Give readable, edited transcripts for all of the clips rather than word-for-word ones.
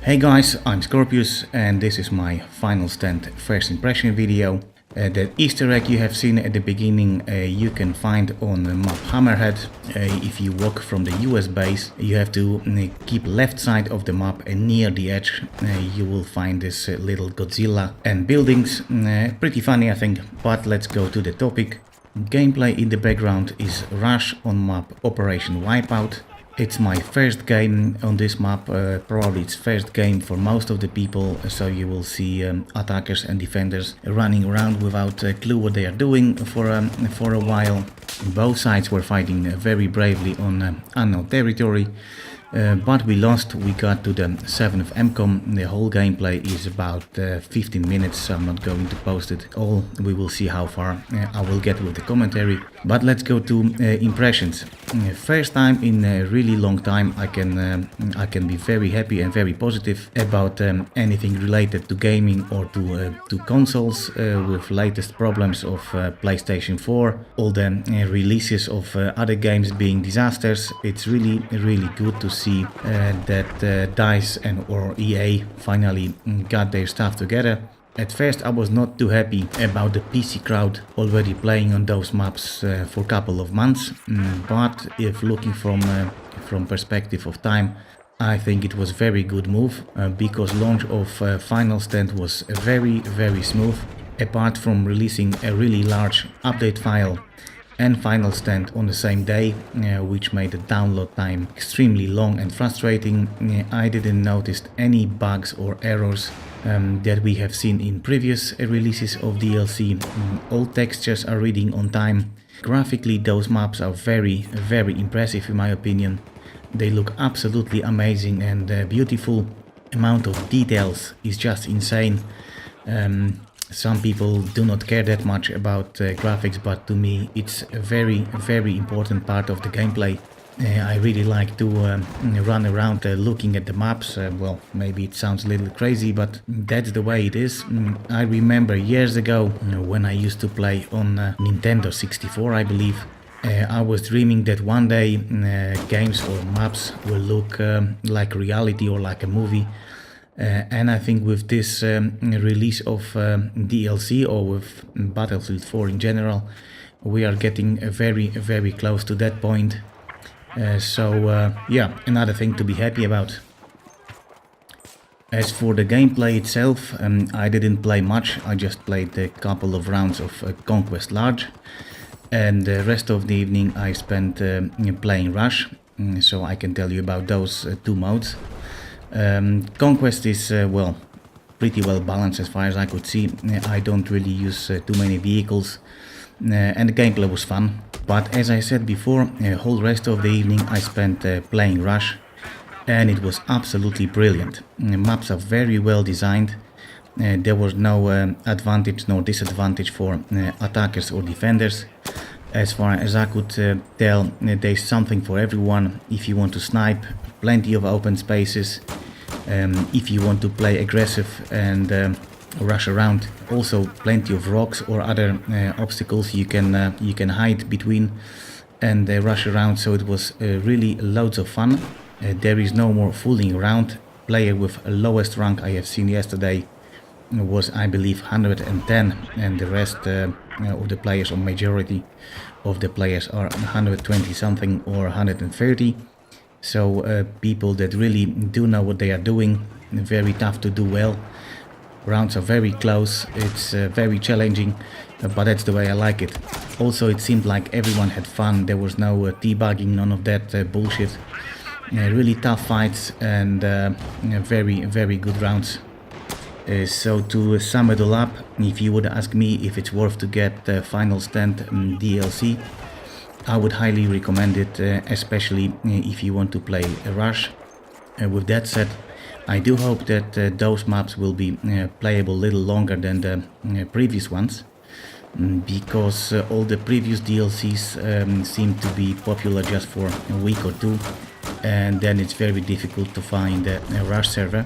Hey guys, I'm Scorpius and this is my Final Stand first impression video. The Easter egg you have seen at the beginning you can find on the map Hammerhead. If you walk from the US base, you have to keep left side of the map and near the edge you will find this little Godzilla and buildings. Pretty funny I think, but let's go to the topic. Gameplay in the background is Rush on map Operation Wipeout. It's my first game on this map, probably it's first game for most of the people, so you will see attackers and defenders running around without a clue what they are doing for a while. Both sides were fighting very bravely on unknown territory, but we lost. We got to the 7th MCOM. The whole gameplay is about 15 minutes, so I'm not going to post it all. We will see how far I will get with the commentary. But let's go to impressions. First time in a really long time I can be very happy and very positive about anything related to gaming or to consoles, with latest problems of PlayStation 4, all the releases of other games being disasters. It's really good to see that DICE or EA finally got their stuff together. At first I was not too happy about the PC crowd already playing on those maps for a couple of months, but if looking from perspective of time, I think it was very good move, because launch of Final Stand was very smooth. Apart from releasing a really large update file and Final Stand on the same day, which made the download time extremely long and frustrating, I didn't notice any bugs or errors that we have seen in previous releases of DLC. All textures are reading on time. Graphically those maps are very impressive in my opinion. They look absolutely amazing and beautiful. Amount of details is just insane. Some people do not care that much about graphics, but to me it's a very important part of the gameplay. I really like to run around looking at the maps. Well, maybe it sounds a little crazy, but that's the way it is. I remember years ago when I used to play on Nintendo 64, I believe. I was dreaming that one day games or maps will look like reality or like a movie. And I think with this release of DLC or with Battlefield 4 in general, we are getting very close to that point. Yeah, another thing to be happy about. As for the gameplay itself, I didn't play much. I just played a couple of rounds of Conquest Large, and the rest of the evening I spent playing Rush, so I can tell you about those two modes. Conquest is well, pretty well balanced as far as I could see. I don't really use too many vehicles, and the gameplay was fun. But as I said before, the whole rest of the evening I spent playing Rush, and it was absolutely brilliant. Maps are very well designed. There was no advantage nor disadvantage for attackers or defenders. As far as I could tell, there's something for everyone. If you want to snipe, plenty of open spaces. If you want to play aggressive and rush around, also plenty of rocks or other obstacles you can hide between and rush around. So it was really loads of fun. There is no more fooling around. Player with lowest rank I have seen yesterday was, I believe, 110, and the rest of the players, or majority of the players, are 120 something or 130. So people that really do know what they are doing. Very tough to do well. Rounds are very close. It's very challenging, but that's the way I like it. Also, it seemed like everyone had fun. There was no debugging, none of that bullshit. Really tough fights and very good rounds. So to sum it all up, if you would ask me if it's worth to get Final Stand DLC, I would highly recommend it, especially if you want to play a Rush. With that said, I do hope that those maps will be playable a little longer than the previous ones, because all the previous DLCs seem to be popular just for a week or two, and then it's very difficult to find a Rush server,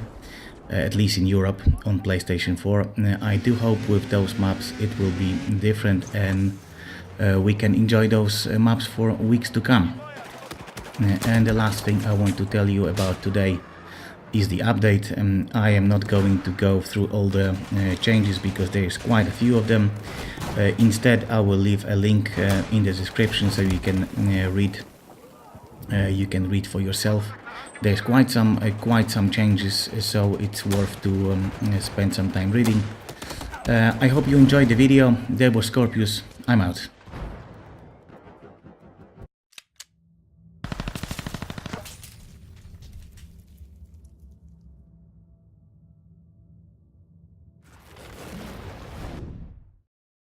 at least in Europe, on PlayStation 4. I do hope with those maps it will be different and we can enjoy those maps for weeks to come. And the last thing I want to tell you about today is the update. I am not going to go through all the changes because there is quite a few of them. Instead, I will leave a link in the description so you can read. You can read for yourself. There's quite some changes, so it's worth to spend some time reading. I hope you enjoyed the video. There was Scorpius. I'm out.